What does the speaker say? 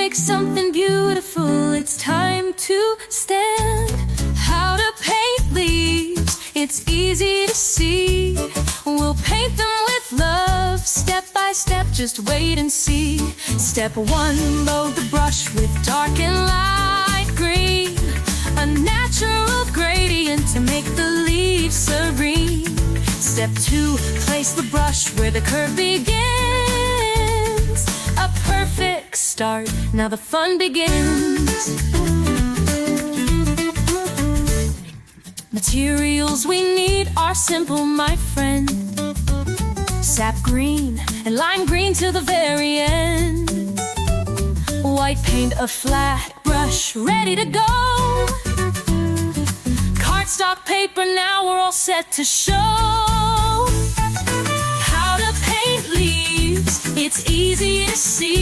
make something beautiful, it's time to stand. How to paint leaves, it's easy to see. We'll paint them with love, step by step, just wait and see. Step 1, load the brush with dark and light green, a natural gradient to make the leaves serene. Step 2, place the brush where the curve begins. A perfect start, now the fun begins. Materials we need are simple, my friend. Sap green and lime green to the very end. White paint, a flat brush, ready to go. Cardstock paper, now we're all set to show. How to paint leaves, it's easy to see.